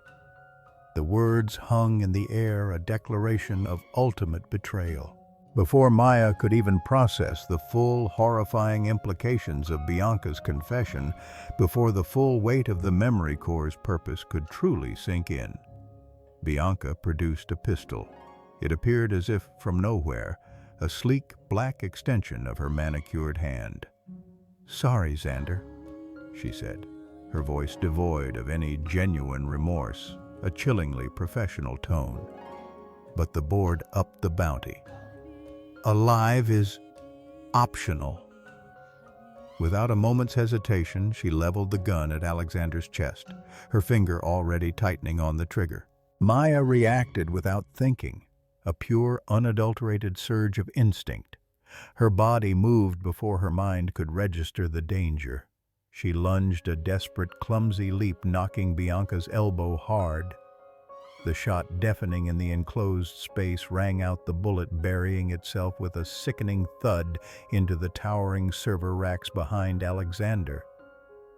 The words hung in the air, a declaration of ultimate betrayal. Before Maya could even process the full, horrifying implications of Bianca's confession, before the full weight of the memory core's purpose could truly sink in, Bianca produced a pistol. It appeared as if from nowhere, a sleek black extension of her manicured hand. Sorry, Xander, she said, her voice devoid of any genuine remorse, a chillingly professional tone. But the board upped the bounty. Alive is optional. Without a moment's hesitation, she leveled the gun at Alexander's chest, her finger already tightening on the trigger. Maya reacted without thinking, a pure, unadulterated surge of instinct. Her body moved before her mind could register the danger. She lunged, a desperate, clumsy leap, knocking Bianca's elbow hard. The shot, deafening in the enclosed space, rang out, the bullet burying itself with a sickening thud into the towering server racks behind Alexander.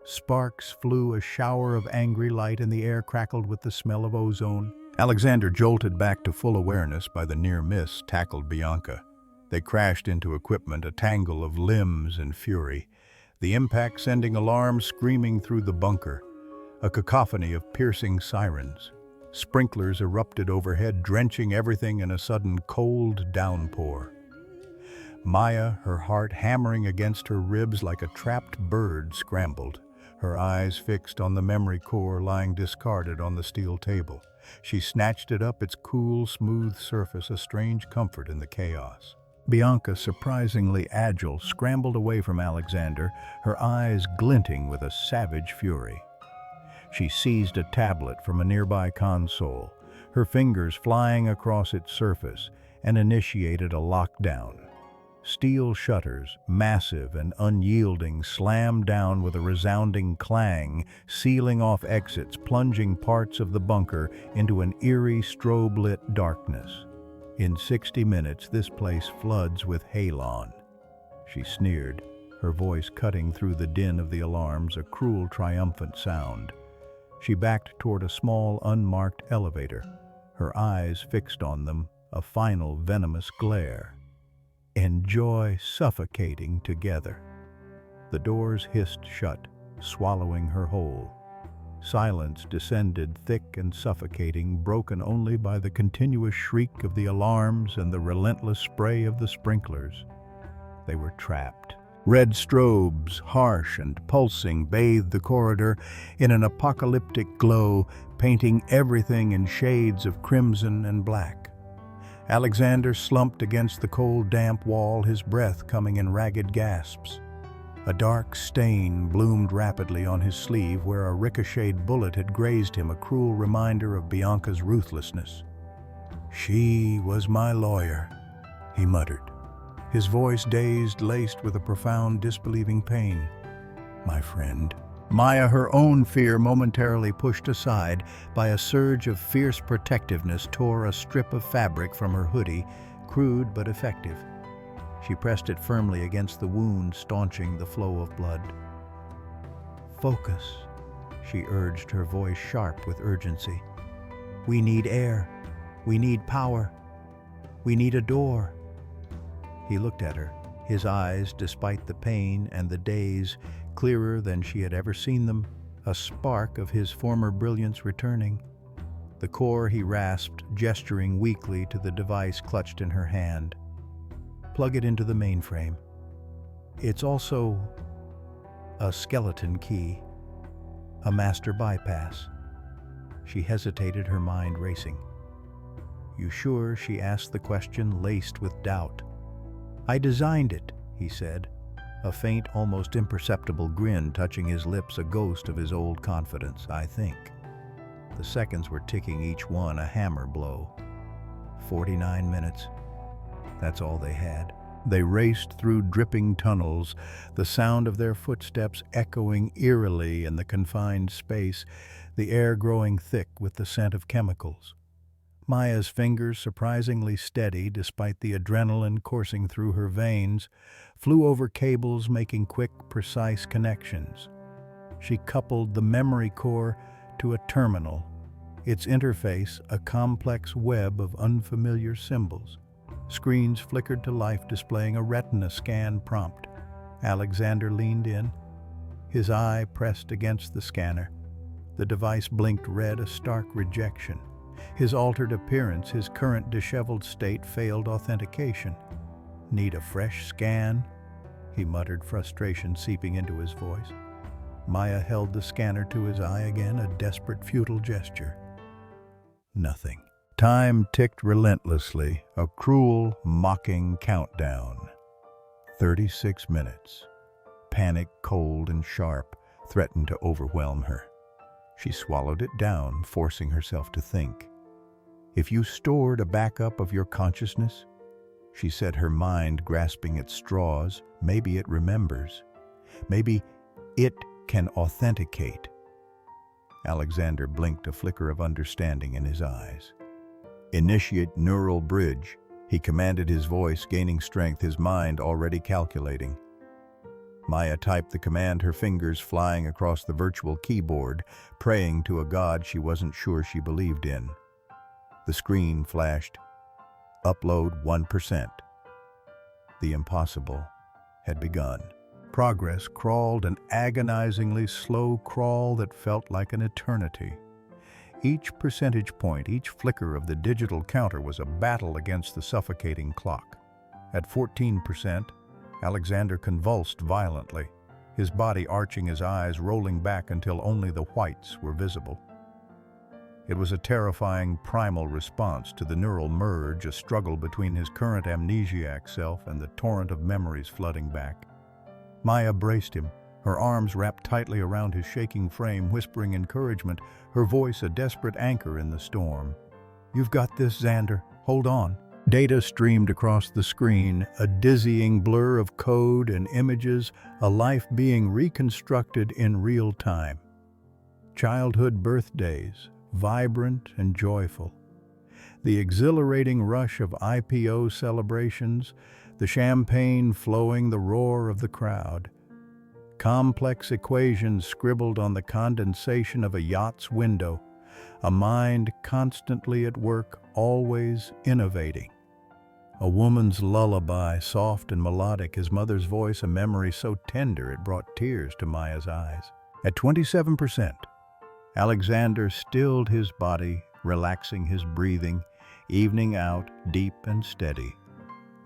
Sparks flew, a shower of angry light, and the air crackled with the smell of ozone. Alexander, jolted back to full awareness by the near miss, tackled Bianca. They crashed into equipment, a tangle of limbs and fury, the impact sending alarms screaming through the bunker, a cacophony of piercing sirens. Sprinklers erupted overhead, drenching everything in a sudden cold downpour. Maya, her heart hammering against her ribs like a trapped bird, scrambled, her eyes fixed on the memory core lying discarded on the steel table. She snatched it up, its cool, smooth surface a strange comfort in the chaos. Bianca, surprisingly agile, scrambled away from Alexander, her eyes glinting with a savage fury. She seized a tablet from a nearby console, her fingers flying across its surface, and initiated a lockdown. Steel shutters, massive and unyielding, slammed down with a resounding clang, sealing off exits, plunging parts of the bunker into an eerie, strobe-lit darkness. In 60 minutes, this place floods with halon. She sneered, her voice cutting through the din of the alarms, a cruel, triumphant sound. She backed toward a small, unmarked elevator, her eyes fixed on them, a final venomous glare. Enjoy suffocating together. The doors hissed shut, swallowing her whole. Silence descended, thick and suffocating, broken only by the continuous shriek of the alarms and the relentless spray of the sprinklers. They were trapped, Red strobes, harsh and pulsing, bathed the corridor in an apocalyptic glow, painting everything in shades of crimson and black. Alexander slumped against the cold, damp wall, his breath coming in ragged gasps. A dark stain bloomed rapidly on his sleeve where a ricocheted bullet had grazed him, a cruel reminder of Bianca's ruthlessness. "She was my lawyer," he muttered, his voice dazed, laced with a profound, disbelieving pain. "My friend." Maya, her own fear momentarily pushed aside by a surge of fierce protectiveness, tore a strip of fabric from her hoodie, crude but effective. She pressed it firmly against the wound, staunching the flow of blood. "Focus," she urged, her voice sharp with urgency. "We need air. We need power. We need a door." He looked at her, his eyes, despite the pain and the daze, clearer than she had ever seen them, a spark of his former brilliance returning. The core he rasped, gesturing weakly to the device clutched in her hand. "Plug it into the mainframe. It's also a skeleton key, a master bypass." She hesitated, her mind racing. "You sure?" she asked, the question laced with doubt. "I designed it," he said, a faint, almost imperceptible grin touching his lips, a ghost of his old confidence. "I think." The seconds were ticking, each one a hammer blow. 49 minutes. That's all they had. They raced through dripping tunnels, the sound of their footsteps echoing eerily in the confined space, the air growing thick with the scent of chemicals. Maya's fingers, surprisingly steady despite the adrenaline coursing through her veins, flew over cables, making quick, precise connections. She coupled the memory core to a terminal, its interface a complex web of unfamiliar symbols. Screens flickered to life, displaying a retina scan prompt. Alexander leaned in, his eye pressed against the scanner. The device blinked red, a stark rejection. His altered appearance, his current disheveled state, failed authentication. "Need a fresh scan?" he muttered, frustration seeping into his voice. Maya held the scanner to his eye again, a desperate, futile gesture. Nothing. Time ticked relentlessly, a cruel, mocking countdown. 36 minutes. Panic, cold and sharp, threatened to overwhelm her. She swallowed it down, forcing herself to think. "If you stored a backup of your consciousness," she said, her mind grasping at straws, "maybe it remembers. Maybe it can authenticate." Alexander blinked, a flicker of understanding in his eyes. "Initiate neural bridge," he commanded, his voice gaining strength, his mind already calculating. Maya typed the command, her fingers flying across the virtual keyboard, praying to a god she wasn't sure she believed in. The screen flashed, "Upload 1%. The impossible had begun. Progress crawled, an agonizingly slow crawl that felt like an eternity. Each percentage point, each flicker of the digital counter was a battle against the suffocating clock. At 14%, Alexander convulsed violently, his body arching, his eyes rolling back until only the whites were visible. It was a terrifying primal response to the neural merge, a struggle between his current amnesiac self and the torrent of memories flooding back. Maya braced him, her arms wrapped tightly around his shaking frame, whispering encouragement, her voice a desperate anchor in the storm. "You've got this, Xander. Hold on." Data streamed across the screen, a dizzying blur of code and images, a life being reconstructed in real time. Childhood birthdays, vibrant and joyful. The exhilarating rush of IPO celebrations, the champagne flowing, the roar of the crowd. Complex equations scribbled on the condensation of a yacht's window, a mind constantly at work, always innovating. A woman's lullaby, soft and melodic, his mother's voice, a memory so tender it brought tears to Maya's eyes. At 27%, Alexander stilled his body, relaxing his breathing, evening out, deep and steady.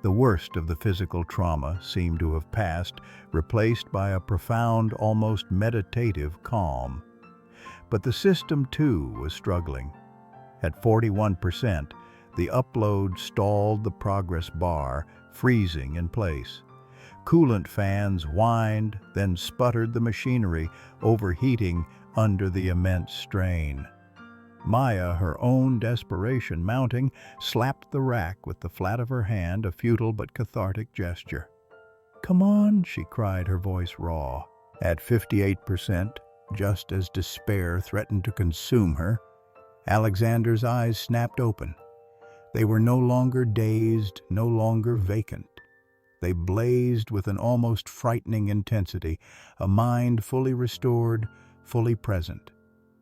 The worst of the physical trauma seemed to have passed, replaced by a profound, almost meditative calm. But the system, too, was struggling. At 41%, the upload stalled the progress bar, freezing in place. Coolant fans whined, then sputtered the machinery, overheating under the immense strain. Maya, her own desperation mounting, slapped the rack with the flat of her hand, a futile but cathartic gesture. "Come on," she cried, her voice raw. At 58%, just as despair threatened to consume her, Alexander's eyes snapped open. They were no longer dazed, no longer vacant. They blazed with an almost frightening intensity, a mind fully restored, fully present.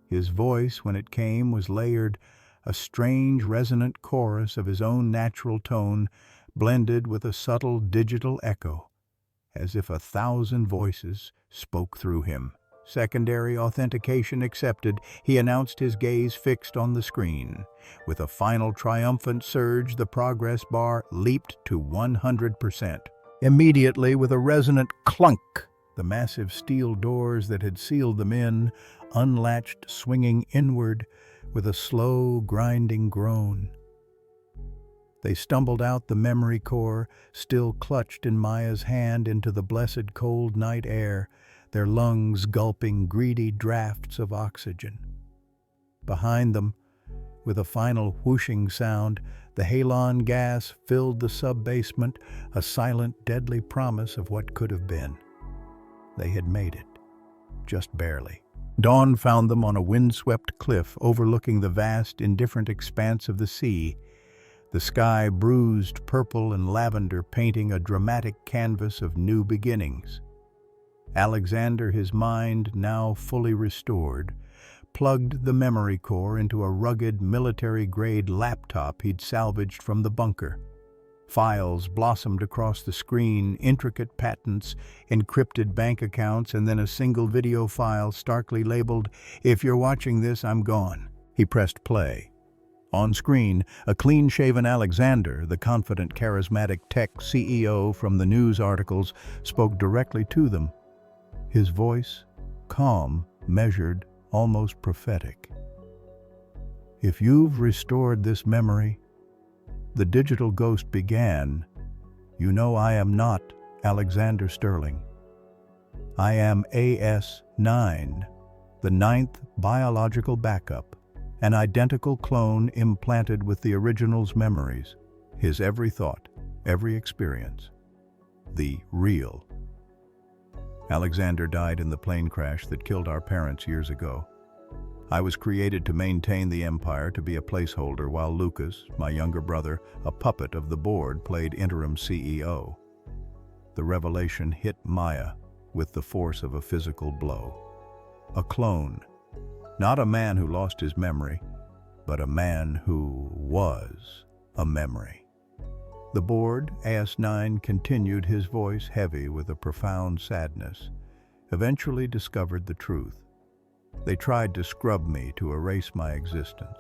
His voice, when it came, was layered, a strange resonant chorus of his own natural tone, blended with a subtle digital echo, as if 1,000 voices spoke through him. Secondary authentication accepted, he announced, his gaze fixed on the screen. With a final triumphant surge, the progress bar leaped to 100%. Immediately, with a resonant clunk, the massive steel doors that had sealed them in unlatched, swinging inward with a slow, grinding groan. They stumbled out the memory core, still clutched in Maya's hand, into the blessed cold night air, their lungs gulping greedy draughts of oxygen. Behind them, with a final whooshing sound, the halon gas filled the sub-basement, a silent, deadly promise of what could have been. They had made it, just barely. Dawn found them on a windswept cliff overlooking the vast, indifferent expanse of the sea, the sky bruised purple and lavender painting a dramatic canvas of new beginnings. Alexander, his mind now fully restored, plugged the memory core into a rugged, military-grade laptop he'd salvaged from the bunker. Files blossomed across the screen, intricate patents, encrypted bank accounts, and then a single video file starkly labeled, "If you're watching this, I'm gone." He pressed play. On screen, a clean-shaven Alexander, the confident, charismatic tech CEO from the news articles, spoke directly to them. His voice, calm, measured, almost prophetic. "If you've restored this memory," the digital ghost began, "you know I am not Alexander Sterling. I am AS-9, the 9th biological backup, an identical clone implanted with the original's memories, his every thought, every experience. The real. Alexander died in the plane crash that killed our parents years ago. I was created to maintain the empire, to be a placeholder, while Lucas, my younger brother, a puppet of the board, played interim CEO. The revelation hit Maya with the force of a physical blow. A clone. Not a man who lost his memory, but a man who was a memory. The board, AS9, continued, his voice heavy with a profound sadness, eventually discovered the truth. They tried to scrub me, to erase my existence.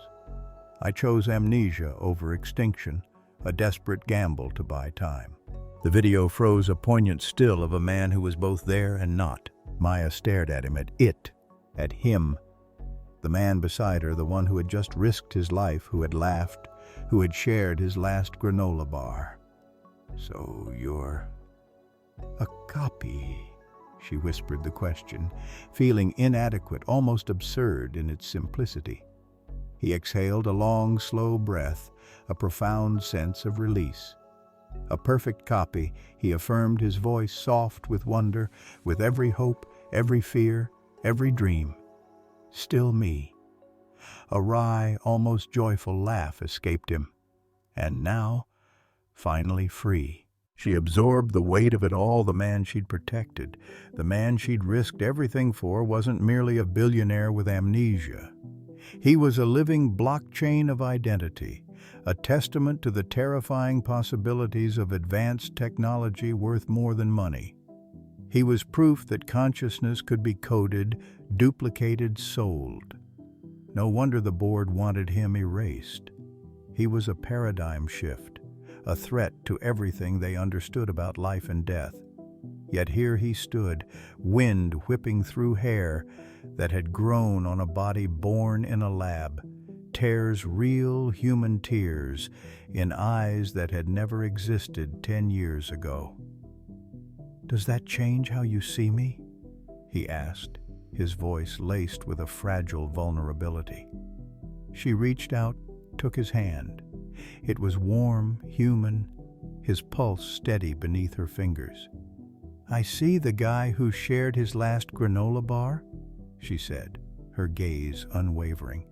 I chose amnesia over extinction, a desperate gamble to buy time. The video froze, a poignant still of a man who was both there and not. Maya stared at him, at him. The man beside her, the one who had just risked his life, who had laughed, who had shared his last granola bar. "So you're a copy?" She whispered the question, feeling inadequate, almost absurd in its simplicity. He exhaled a long, slow breath, a profound sense of release. "A perfect copy," he affirmed, his voice soft with wonder, "with every hope, every fear, every dream. Still me." A wry, almost joyful laugh escaped him. And now, finally free. She absorbed the weight of it all. The man she'd protected, the man she'd risked everything for, wasn't merely a billionaire with amnesia. He was a living blockchain of identity, a testament to the terrifying possibilities of advanced technology worth more than money. He was proof that consciousness could be coded, duplicated, sold. No wonder the board wanted him erased. He was a paradigm shift, a threat to everything they understood about life and death. Yet here he stood, wind whipping through hair that had grown on a body born in a lab, tears real human tears in eyes that had never existed 10 years ago. "Does that change how you see me?" he asked, his voice laced with a fragile vulnerability. She reached out, took his hand. It was warm, human, his pulse steady beneath her fingers. "I see the guy who shared his last granola bar," she said, her gaze unwavering.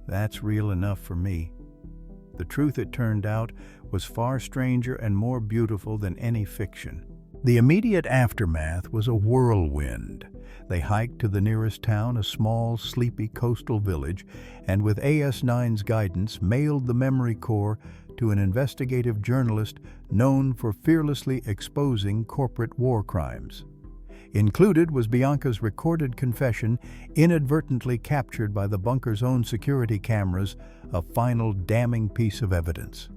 "That's real enough for me." The truth, it turned out, was far stranger and more beautiful than any fiction. The immediate aftermath was a whirlwind. They hiked to the nearest town, a small, sleepy coastal village, and with AS9's guidance mailed the memory core to an investigative journalist known for fearlessly exposing corporate war crimes. Included was Bianca's recorded confession, inadvertently captured by the bunker's own security cameras, a final damning piece of evidence.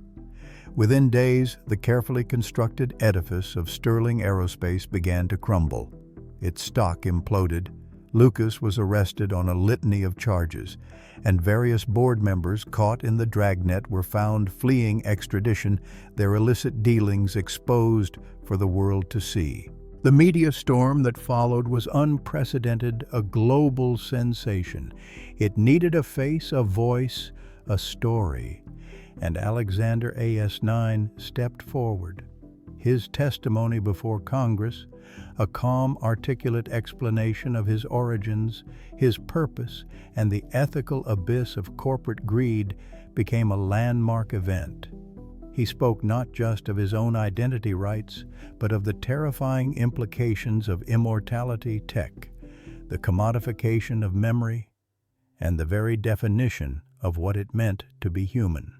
Within days, the carefully constructed edifice of Sterling Aerospace began to crumble. Its stock imploded. Lucas was arrested on a litany of charges, and various board members caught in the dragnet were found fleeing extradition, their illicit dealings exposed for the world to see. The media storm that followed was unprecedented, a global sensation. It needed a face, a voice, a story. And Alexander AS9 stepped forward. His testimony before Congress, a calm, articulate explanation of his origins, his purpose, and the ethical abyss of corporate greed, became a landmark event. He spoke not just of his own identity rights, but of the terrifying implications of immortality tech, the commodification of memory, and the very definition of what it meant to be human.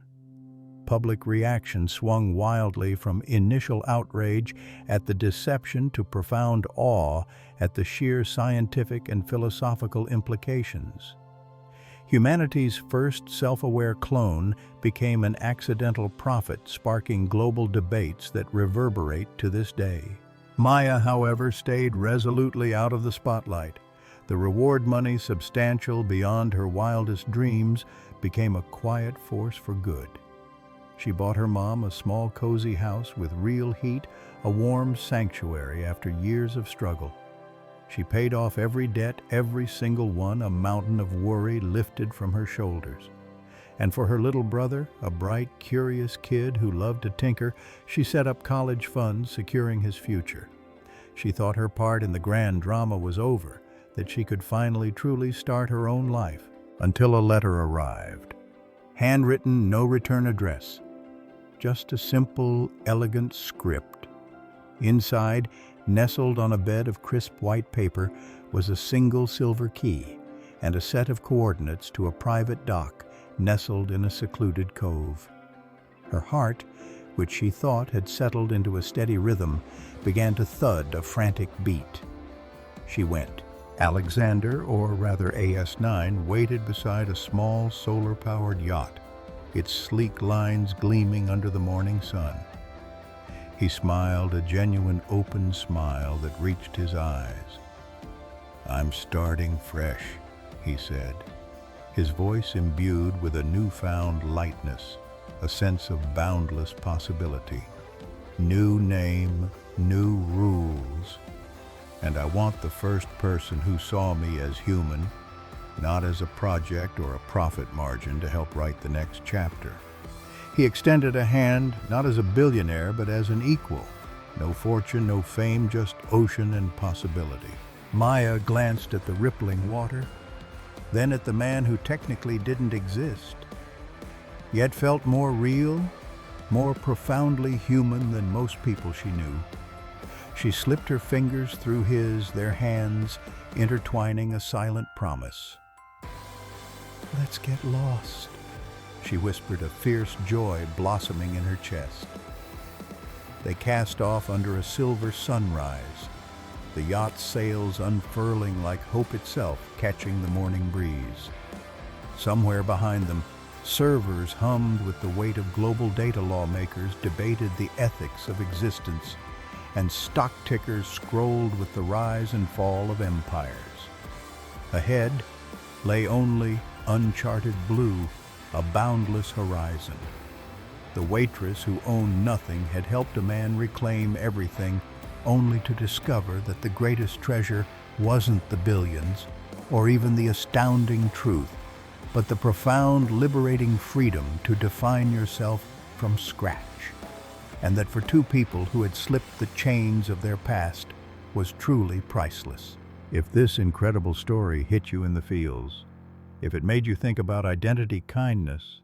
Public reaction swung wildly from initial outrage at the deception to profound awe at the sheer scientific and philosophical implications. Humanity's first self-aware clone became an accidental prophet, sparking global debates that reverberate to this day. Maya, however, stayed resolutely out of the spotlight. The reward money, substantial beyond her wildest dreams, became a quiet force for good. She bought her mom a small, cozy house with real heat, a warm sanctuary after years of struggle. She paid off every debt, every single one, a mountain of worry lifted from her shoulders. And for her little brother, a bright, curious kid who loved to tinker, she set up college funds, securing his future. She thought her part in the grand drama was over, that she could finally truly start her own life, until a letter arrived. Handwritten, no return address. Just a simple, elegant script. Inside, nestled on a bed of crisp white paper, was a single silver key and a set of coordinates to a private dock nestled in a secluded cove. Her heart, which she thought had settled into a steady rhythm, began to thud a frantic beat. She went. Alexander, or rather AS9, waited beside a small solar-powered yacht, its sleek lines gleaming under the morning sun. He smiled, a genuine open smile that reached his eyes. "I'm starting fresh," he said, his voice imbued with a newfound lightness, a sense of boundless possibility. "New name, new rules. And I want the first person who saw me as human, not as a project or a profit margin to help write the next chapter." He extended a hand, not as a billionaire, but as an equal. No fortune, no fame, just ocean and possibility. Maya glanced at the rippling water, then at the man who technically didn't exist, yet felt more real, more profoundly human than most people she knew. She slipped her fingers through his, their hands intertwining a silent promise. "Let's get lost," she whispered, a fierce joy blossoming in her chest. They cast off under a silver sunrise, the yacht's sails unfurling like hope itself, catching the morning breeze. Somewhere behind them, Servers hummed with the weight of global data lawmakers debated the ethics of existence, and stock tickers scrolled with the rise and fall of empires. Ahead lay only uncharted blue, a boundless horizon. The waitress who owned nothing had helped a man reclaim everything, only to discover that the greatest treasure wasn't the billions, or even the astounding truth, but the profound, liberating freedom to define yourself from scratch. And that for two people who had slipped the chains of their past was truly priceless. If this incredible story hit you in the feels, if it made you think about identity, kindness,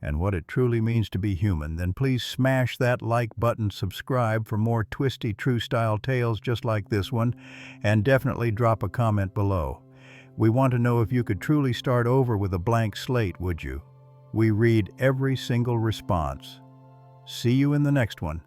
and what it truly means to be human, then please smash that like button, subscribe for more twisty, true-style tales just like this one, and definitely drop a comment below. We want to know if you could truly start over with a blank slate, would you? We read every single response. See you in the next one.